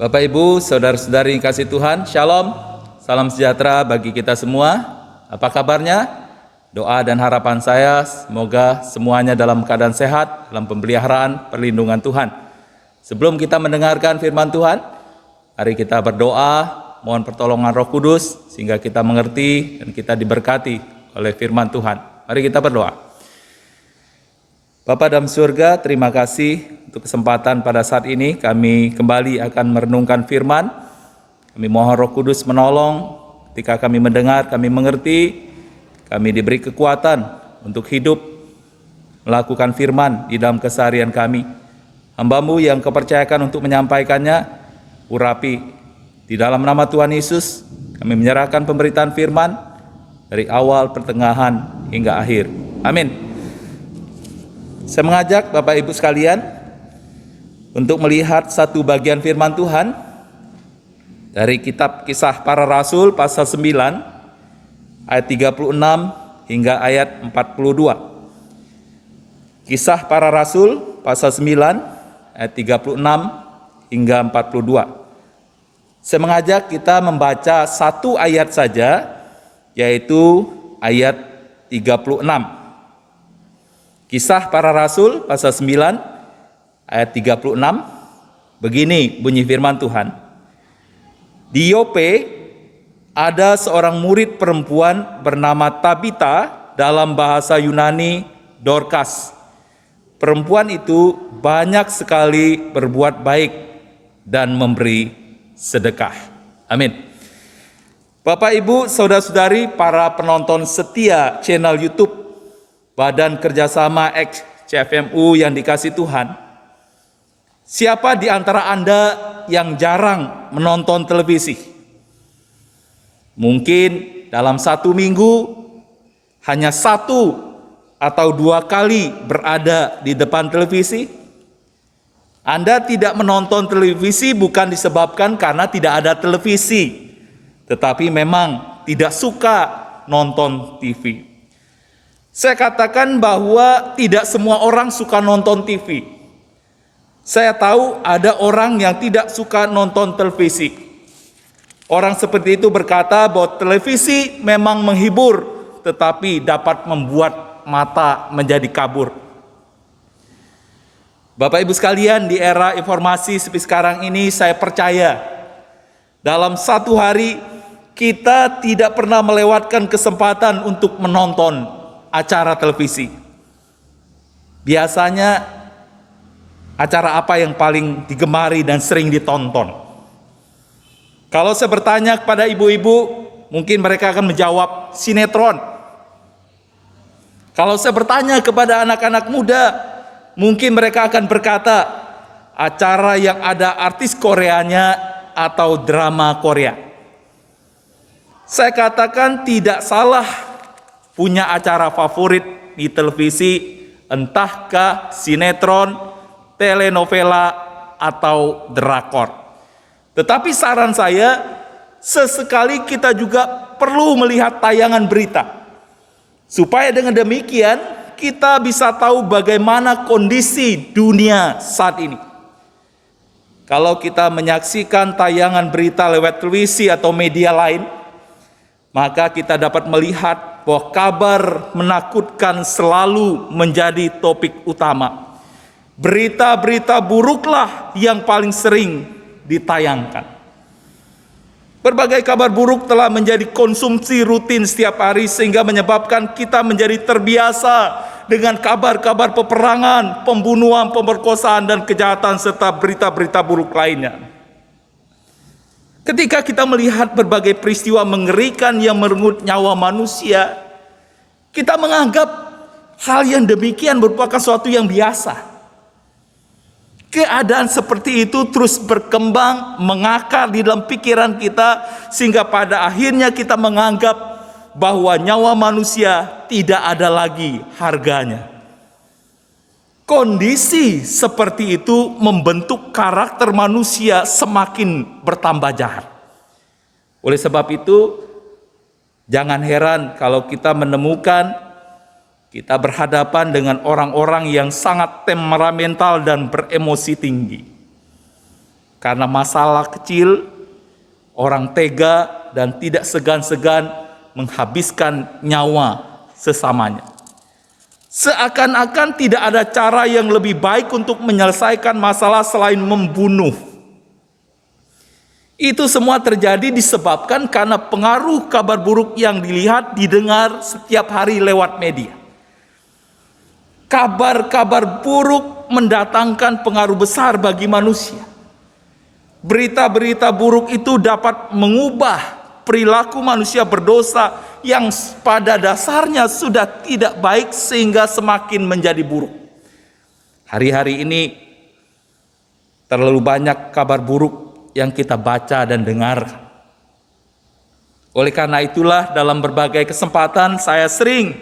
Bapak Ibu, saudara-saudari yang kasih Tuhan, Shalom, salam sejahtera bagi kita semua. Apa kabarnya? Doa dan harapan saya semoga semuanya dalam keadaan sehat, dalam pemeliharaan, perlindungan Tuhan. Sebelum kita mendengarkan firman Tuhan, mari kita berdoa, mohon pertolongan Roh Kudus sehingga kita mengerti dan kita diberkati oleh firman Tuhan. Mari kita berdoa. Bapa dalam surga, terima kasih untuk kesempatan pada saat ini kami kembali akan merenungkan firman. Kami mohon Roh Kudus menolong ketika kami mendengar, kami mengerti, kami diberi kekuatan untuk hidup melakukan firman di dalam keseharian kami. Hamba-Mu yang kepercayakan untuk menyampaikannya, urapi. Di dalam nama Tuhan Yesus, kami menyerahkan pemberitaan firman dari awal, pertengahan, hingga akhir. Amin. Saya mengajak Bapak Ibu sekalian untuk melihat satu bagian firman Tuhan dari kitab Kisah Para Rasul pasal 9 ayat 36 hingga ayat 42. Kisah Para Rasul pasal 9 ayat 36 hingga 42. Saya mengajak kita membaca satu ayat saja, yaitu ayat 36. Kisah Para Rasul pasal 9 ayat 36. Begini bunyi firman Tuhan. Di Yope ada seorang murid perempuan bernama Tabita, dalam bahasa Yunani Dorcas. Perempuan itu banyak sekali berbuat baik dan memberi sedekah. Amin. Bapak Ibu, saudara-saudari, para penonton setia channel YouTube Badan Kerjasama X CFMU yang dikasih Tuhan, siapa di antara Anda yang jarang menonton televisi? Mungkin dalam satu minggu hanya satu atau dua kali berada di depan televisi. Anda tidak menonton televisi bukan disebabkan karena tidak ada televisi, tetapi memang tidak suka nonton TV. Saya katakan bahwa tidak semua orang suka nonton TV. Saya tahu ada orang yang tidak suka nonton televisi. Orang seperti itu berkata bahwa televisi memang menghibur, tetapi dapat membuat mata menjadi kabur. Bapak Ibu sekalian, di era informasi seperti sekarang ini, saya percaya dalam satu hari kita tidak pernah melewatkan kesempatan untuk menonton acara televisi. Biasanya acara apa yang paling digemari dan sering ditonton? Kalau saya bertanya kepada ibu-ibu, mungkin mereka akan menjawab sinetron. Kalau saya bertanya kepada anak-anak muda, mungkin mereka akan berkata acara yang ada artis Koreanya atau drama Korea. Saya katakan tidak salah punya acara favorit di televisi, entahkah sinetron, telenovela, atau drakor. Tetapi saran saya, sesekali kita juga perlu melihat tayangan berita, supaya dengan demikian kita bisa tahu bagaimana kondisi dunia saat ini. Kalau kita menyaksikan tayangan berita lewat televisi atau media lain, maka kita dapat melihat bahwa kabar menakutkan selalu menjadi topik utama. Berita-berita buruklah yang paling sering ditayangkan. Berbagai kabar buruk telah menjadi konsumsi rutin setiap hari, sehingga menyebabkan kita menjadi terbiasa dengan kabar-kabar peperangan, pembunuhan, pemerkosaan, dan kejahatan, serta berita-berita buruk lainnya. Ketika kita melihat berbagai peristiwa mengerikan yang merenggut nyawa manusia, kita menganggap hal yang demikian merupakan sesuatu yang biasa. Keadaan seperti itu terus berkembang, mengakar di dalam pikiran kita, sehingga pada akhirnya kita menganggap bahwa nyawa manusia tidak ada lagi harganya. Kondisi seperti itu membentuk karakter manusia semakin bertambah jahat. Oleh sebab itu, jangan heran kalau kita menemukan kita berhadapan dengan orang-orang yang sangat temperamental dan beremosi tinggi. Karena masalah kecil, orang tega dan tidak segan-segan menghabiskan nyawa sesamanya. Seakan-akan tidak ada cara yang lebih baik untuk menyelesaikan masalah selain membunuh. Itu semua terjadi disebabkan karena pengaruh kabar buruk yang dilihat, didengar setiap hari lewat media. Kabar-kabar buruk mendatangkan pengaruh besar bagi manusia. Berita-berita buruk itu dapat mengubah perilaku manusia berdosa yang pada dasarnya sudah tidak baik sehingga semakin menjadi buruk. Hari-hari ini terlalu banyak kabar buruk yang kita baca dan dengar. Oleh karena itulah dalam berbagai kesempatan saya sering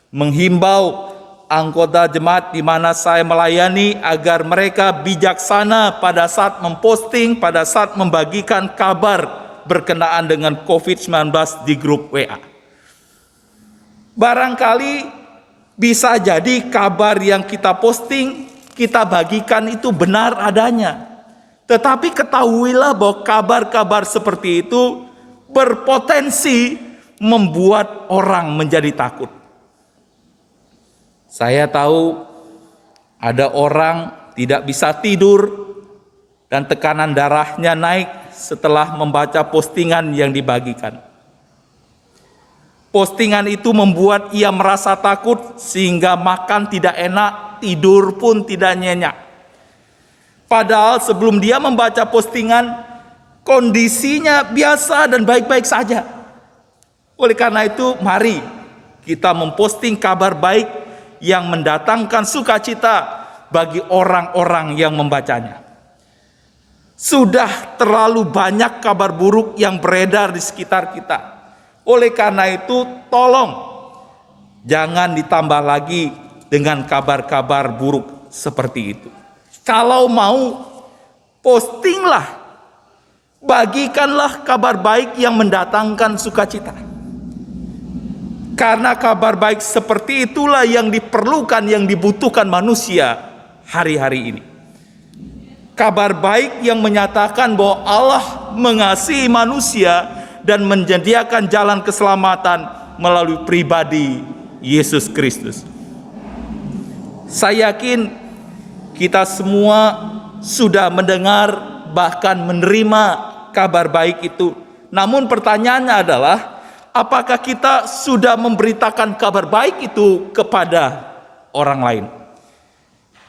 menghimbau anggota jemaat di mana saya melayani agar mereka bijaksana pada saat memposting, pada saat membagikan kabar berkenaan dengan COVID-19 di grup WA. Barangkali bisa jadi kabar yang kita posting, kita bagikan itu benar adanya. Tetapi ketahuilah bahwa kabar-kabar seperti itu berpotensi membuat orang menjadi takut. Saya tahu ada orang tidak bisa tidur dan tekanan darahnya naik setelah membaca postingan yang dibagikan. Postingan itu membuat ia merasa takut sehingga makan tidak enak, tidur pun tidak nyenyak. Padahal sebelum dia membaca postingan, kondisinya biasa dan baik-baik saja. Oleh karena itu, mari kita memposting kabar baik yang mendatangkan sukacita bagi orang-orang yang membacanya. Sudah terlalu banyak kabar buruk yang beredar di sekitar kita. Oleh karena itu, tolong jangan ditambah lagi dengan kabar-kabar buruk seperti itu. Kalau mau, postinglah, bagikanlah kabar baik yang mendatangkan sukacita. Karena kabar baik seperti itulah yang diperlukan, yang dibutuhkan manusia hari-hari ini. Kabar baik yang menyatakan bahwa Allah mengasihi manusia dan menyediakan jalan keselamatan melalui pribadi Yesus Kristus. Saya yakin kita semua sudah mendengar bahkan menerima kabar baik itu. Namun pertanyaannya adalah, apakah kita sudah memberitakan kabar baik itu kepada orang lain?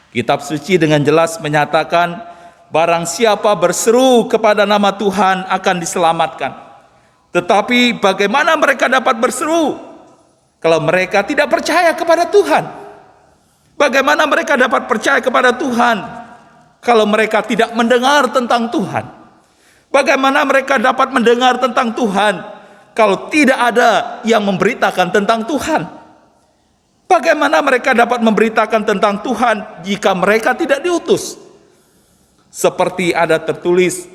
Kitab suci dengan jelas menyatakan, barang siapa berseru kepada nama Tuhan akan diselamatkan. Tetapi bagaimana mereka dapat berseru kalau mereka tidak percaya kepada Tuhan? Bagaimana mereka dapat percaya kepada Tuhan kalau mereka tidak mendengar tentang Tuhan? Bagaimana mereka dapat mendengar tentang Tuhan kalau tidak ada yang memberitakan tentang Tuhan? Bagaimana mereka dapat memberitakan tentang Tuhan jika mereka tidak diutus? Seperti ada tertulis,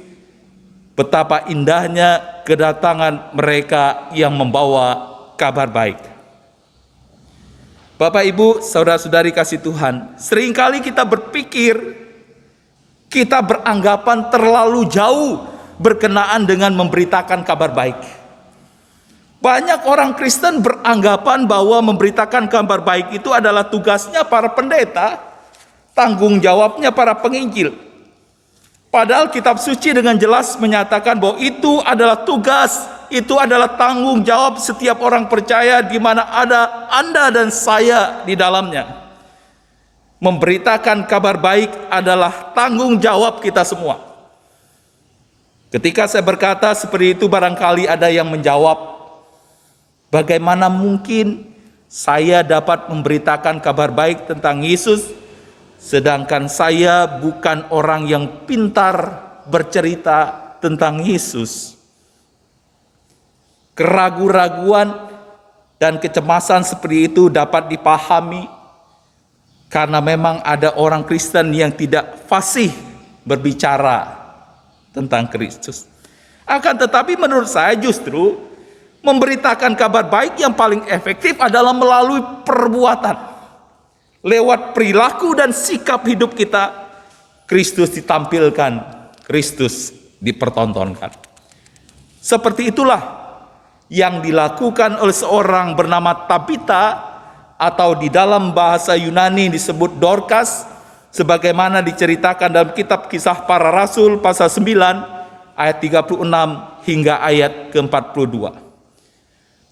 betapa indahnya kedatangan mereka yang membawa kabar baik. Bapak, Ibu, saudara-saudari kasih Tuhan, seringkali kita berpikir, kita beranggapan terlalu jauh berkenaan dengan memberitakan kabar baik. Banyak orang Kristen beranggapan bahwa memberitakan kabar baik itu adalah tugasnya para pendeta, tanggung jawabnya para penginjil. Padahal kitab suci dengan jelas menyatakan bahwa itu adalah tugas, itu adalah tanggung jawab setiap orang percaya di mana ada Anda dan saya di dalamnya. Memberitakan kabar baik adalah tanggung jawab kita semua. Ketika saya berkata seperti itu, barangkali ada yang menjawab, bagaimana mungkin saya dapat memberitakan kabar baik tentang Yesus, sedangkan saya bukan orang yang pintar bercerita tentang Yesus. Keraguan-raguan dan kecemasan seperti itu dapat dipahami karena memang ada orang Kristen yang tidak fasih berbicara tentang Kristus. Akan tetapi menurut saya justru memberitakan kabar baik yang paling efektif adalah melalui perbuatan. Lewat perilaku dan sikap hidup kita, Kristus ditampilkan Kristus dipertontonkan. Seperti itulah yang dilakukan oleh seorang bernama Tabita, atau di dalam bahasa Yunani disebut Dorcas, sebagaimana diceritakan dalam kitab Kisah Para Rasul pasal 9 ayat 36 hingga ayat ke-42.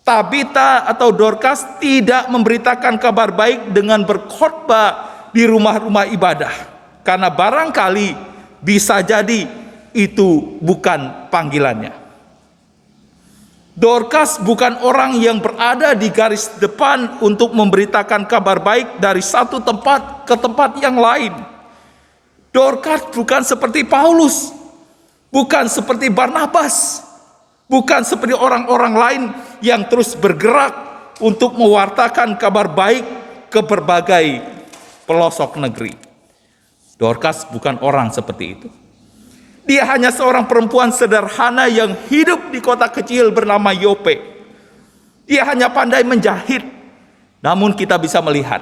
Tabita atau Dorcas tidak memberitakan kabar baik dengan berkhotbah di rumah-rumah ibadah, karena barangkali bisa jadi itu bukan panggilannya. Dorcas bukan orang yang berada di garis depan untuk memberitakan kabar baik dari satu tempat ke tempat yang lain. Dorcas bukan seperti Paulus, bukan seperti Barnabas, bukan seperti orang-orang lain yang terus bergerak untuk mewartakan kabar baik ke berbagai pelosok negeri. Dorcas bukan orang seperti itu. Dia hanya seorang perempuan sederhana yang hidup di kota kecil bernama Yope. Dia hanya pandai menjahit. Namun kita bisa melihat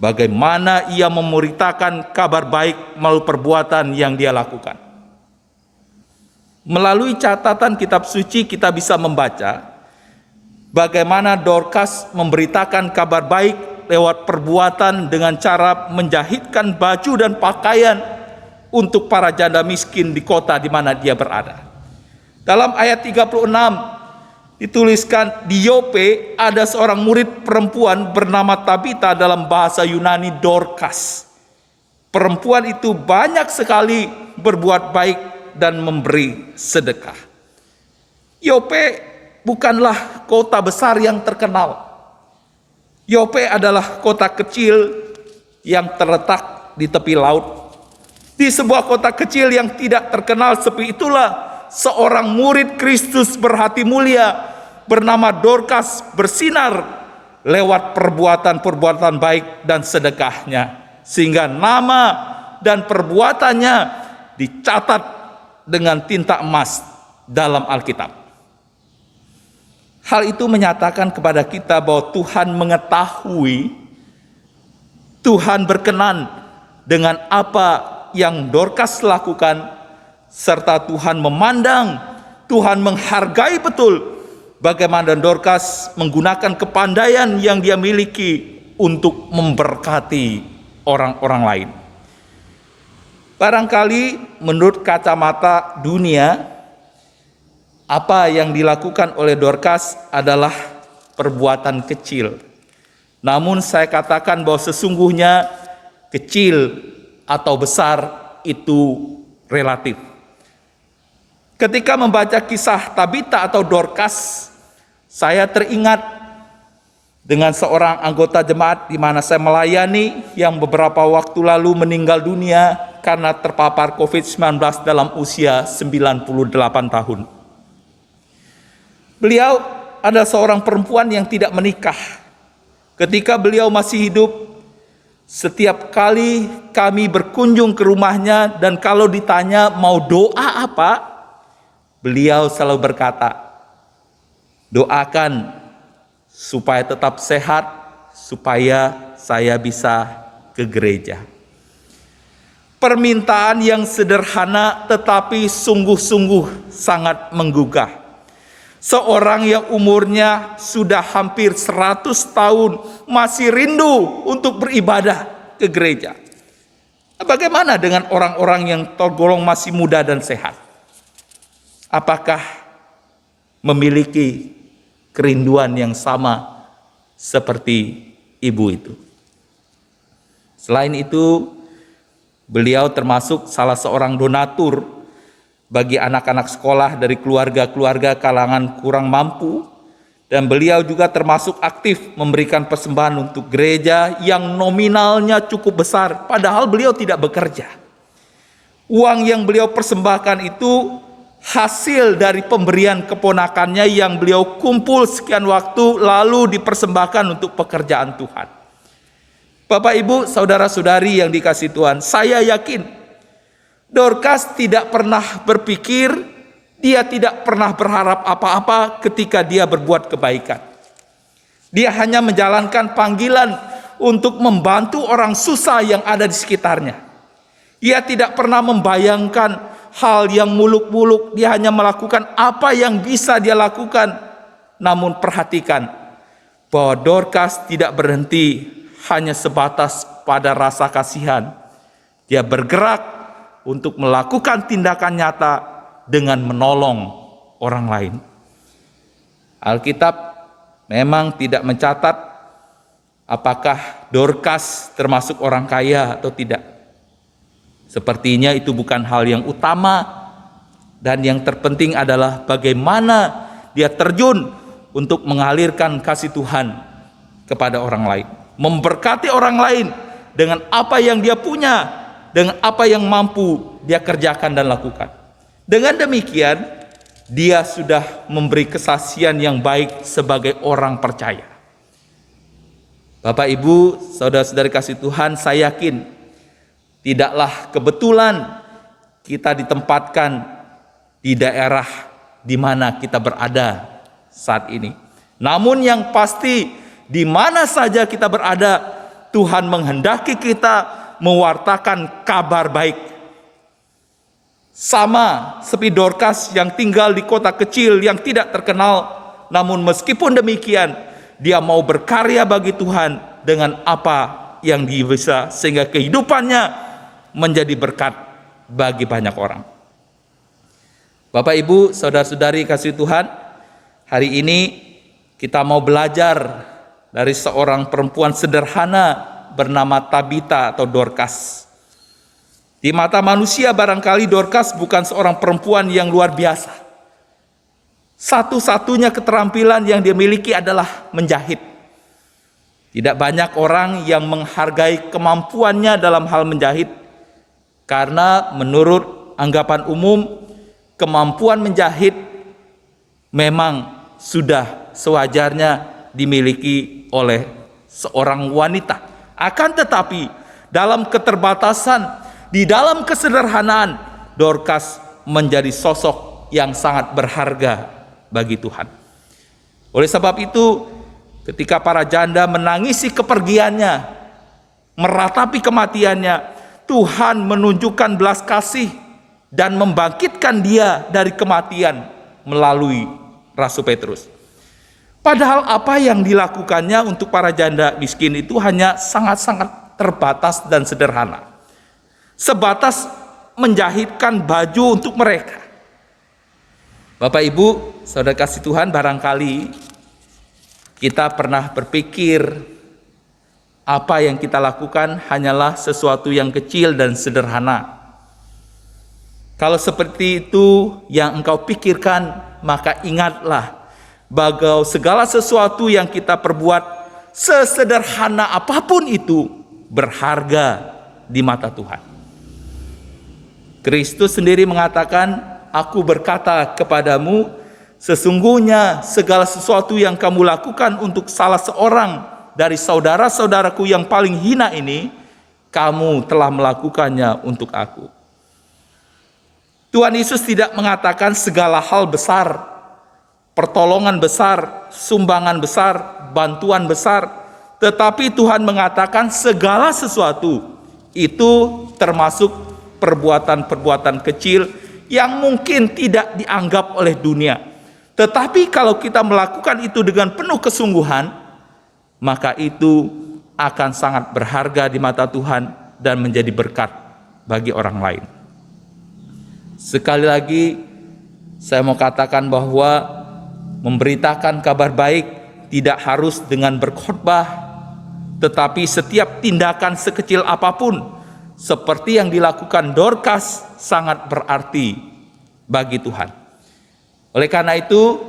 bagaimana ia memberitakan kabar baik melalui perbuatan yang dia lakukan. Melalui catatan kitab suci kita bisa membaca bagaimana Dorcas memberitakan kabar baik lewat perbuatan dengan cara menjahitkan baju dan pakaian untuk para janda miskin di kota di mana dia berada. Dalam ayat 36 dituliskan, di Yope ada seorang murid perempuan bernama Tabita, dalam bahasa Yunani Dorcas. Perempuan itu banyak sekali berbuat baik dan memberi sedekah. Yope bukanlah kota besar yang terkenal. Yope adalah kota kecil yang terletak di tepi laut. Di sebuah kota kecil yang tidak terkenal seperti itulah seorang murid Kristus berhati mulia bernama Dorcas bersinar lewat perbuatan-perbuatan baik dan sedekahnya, sehingga nama dan perbuatannya dicatat dengan tinta emas dalam Alkitab. Hal itu menyatakan kepada kita bahwa Tuhan mengetahui, Tuhan berkenan dengan apa yang Dorcas lakukan, serta Tuhan memandang, Tuhan menghargai betul bagaimana Dorcas menggunakan kepandaian yang dia miliki untuk memberkati orang-orang lain. Barangkali menurut kacamata dunia, apa yang dilakukan oleh Dorcas adalah perbuatan kecil. Namun saya katakan bahwa sesungguhnya kecil atau besar itu relatif. Ketika membaca kisah Tabita atau Dorcas, saya teringat dengan seorang anggota jemaat di mana saya melayani yang beberapa waktu lalu meninggal dunia karena terpapar COVID-19 dalam usia 98 tahun. Beliau adalah seorang perempuan yang tidak menikah. Ketika beliau masih hidup, setiap kali kami berkunjung ke rumahnya dan kalau ditanya mau doa apa, beliau selalu berkata, doakan supaya tetap sehat, supaya saya bisa ke gereja. Permintaan yang sederhana tetapi sungguh-sungguh sangat menggugah. Seorang yang umurnya sudah hampir 100 tahun masih rindu untuk beribadah ke gereja. Bagaimana dengan orang-orang yang tergolong masih muda dan sehat? Apakah memiliki kerinduan yang sama seperti ibu itu? Selain itu, beliau termasuk salah seorang donatur bagi anak-anak sekolah dari keluarga-keluarga kalangan kurang mampu, dan beliau juga termasuk aktif memberikan persembahan untuk gereja yang nominalnya cukup besar, padahal beliau tidak bekerja. Uang yang beliau persembahkan itu hasil dari pemberian keponakannya yang beliau kumpul sekian waktu lalu dipersembahkan untuk pekerjaan Tuhan. Bapak, Ibu, saudara-saudari yang dikasihi Tuhan, saya yakin Dorcas tidak pernah berpikir, dia tidak pernah berharap apa-apa ketika dia berbuat kebaikan. Dia hanya menjalankan panggilan untuk membantu orang susah yang ada di sekitarnya. Ia tidak pernah membayangkan hal yang muluk-muluk. Dia hanya melakukan apa yang bisa dia lakukan. Namun perhatikan bahwa Dorcas tidak berhenti hanya sebatas pada rasa kasihan. Dia bergerak untuk melakukan tindakan nyata dengan menolong orang lain. Alkitab memang tidak mencatat apakah Dorcas termasuk orang kaya atau tidak. Sepertinya itu bukan hal yang utama, dan yang terpenting adalah bagaimana dia terjun untuk mengalirkan kasih Tuhan kepada orang lain, memberkati orang lain dengan apa yang dia punya, dengan apa yang mampu dia kerjakan dan lakukan. Dengan demikian, dia sudah memberi kesaksian yang baik sebagai orang percaya. Bapak, Ibu, saudara-saudari kasih Tuhan, saya yakin tidaklah kebetulan kita ditempatkan di daerah di mana kita berada saat ini. Namun yang pasti, di mana saja kita berada, Tuhan menghendaki kita mewartakan kabar baik. Sama seperti Dorcas yang tinggal di kota kecil yang tidak terkenal, namun meskipun demikian, dia mau berkarya bagi Tuhan dengan apa yang dia bisa, sehingga kehidupannya menjadi berkat bagi banyak orang. Bapak, Ibu, saudara-saudari kasih Tuhan, hari ini kita mau belajar dari seorang perempuan sederhana bernama Tabita atau Dorcas. Di mata manusia barangkali Dorcas bukan seorang perempuan yang luar biasa. Satu-satunya keterampilan yang dia miliki adalah menjahit. Tidak banyak orang yang menghargai kemampuannya dalam hal menjahit, karena menurut anggapan umum, kemampuan menjahit memang sudah sewajarnya dimiliki oleh seorang wanita. Akan tetapi dalam keterbatasan, di dalam kesederhanaan, Dorcas menjadi sosok yang sangat berharga bagi Tuhan. Oleh sebab itu, ketika para janda menangisi kepergiannya, meratapi kematiannya, Tuhan menunjukkan belas kasih dan membangkitkan dia dari kematian melalui Rasul Petrus. Padahal apa yang dilakukannya untuk para janda miskin itu hanya sangat-sangat terbatas dan sederhana. Sebatas menjahitkan baju untuk mereka. Bapak, Ibu, saudara kasih Tuhan, barangkali kita pernah berpikir apa yang kita lakukan hanyalah sesuatu yang kecil dan sederhana. Kalau seperti itu yang engkau pikirkan, maka ingatlah bahwa segala sesuatu yang kita perbuat, sesederhana apapun itu, berharga di mata Tuhan. Kristus sendiri mengatakan, "Aku berkata kepadamu, sesungguhnya segala sesuatu yang kamu lakukan untuk salah seorang dari saudara-saudaraku yang paling hina ini, kamu telah melakukannya untuk aku." Tuhan Yesus tidak mengatakan segala hal besar, pertolongan besar, sumbangan besar, bantuan besar, tetapi Tuhan mengatakan segala sesuatu itu termasuk perbuatan-perbuatan kecil yang mungkin tidak dianggap oleh dunia. Tetapi kalau kita melakukan itu dengan penuh kesungguhan, maka itu akan sangat berharga di mata Tuhan dan menjadi berkat bagi orang lain. Sekali lagi, saya mau katakan bahwa memberitakan kabar baik tidak harus dengan berkhotbah, tetapi setiap tindakan sekecil apapun, seperti yang dilakukan Dorcas, sangat berarti bagi Tuhan. Oleh karena itu,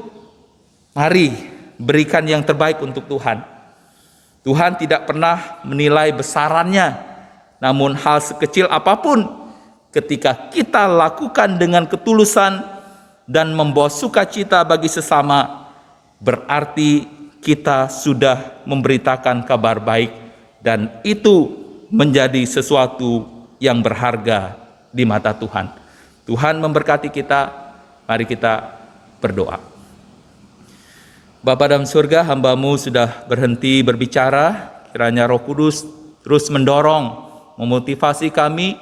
mari berikan yang terbaik untuk Tuhan. Tuhan tidak pernah menilai besarannya, namun hal sekecil apapun, ketika kita lakukan dengan ketulusan dan membawa sukacita bagi sesama, berarti kita sudah memberitakan kabar baik, dan itu menjadi sesuatu yang berharga di mata Tuhan. Tuhan memberkati kita, mari kita berdoa. Bapa dalam surga, hamba-Mu sudah berhenti berbicara, kiranya Roh Kudus terus mendorong, memotivasi kami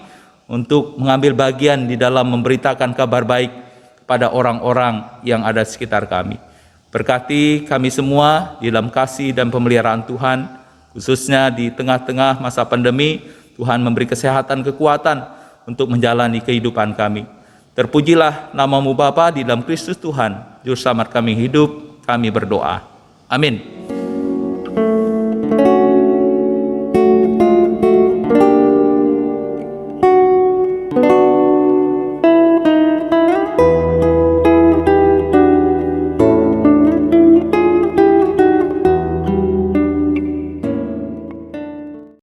untuk mengambil bagian di dalam memberitakan kabar baik pada orang-orang yang ada di sekitar kami. Berkati kami semua di dalam kasih dan pemeliharaan Tuhan, khususnya di tengah-tengah masa pandemi. Tuhan memberi kesehatan, kekuatan untuk menjalani kehidupan kami. Terpujilah nama-Mu Bapa, di dalam Kristus Tuhan, Juru Selamat kami hidup, kami berdoa. Amin.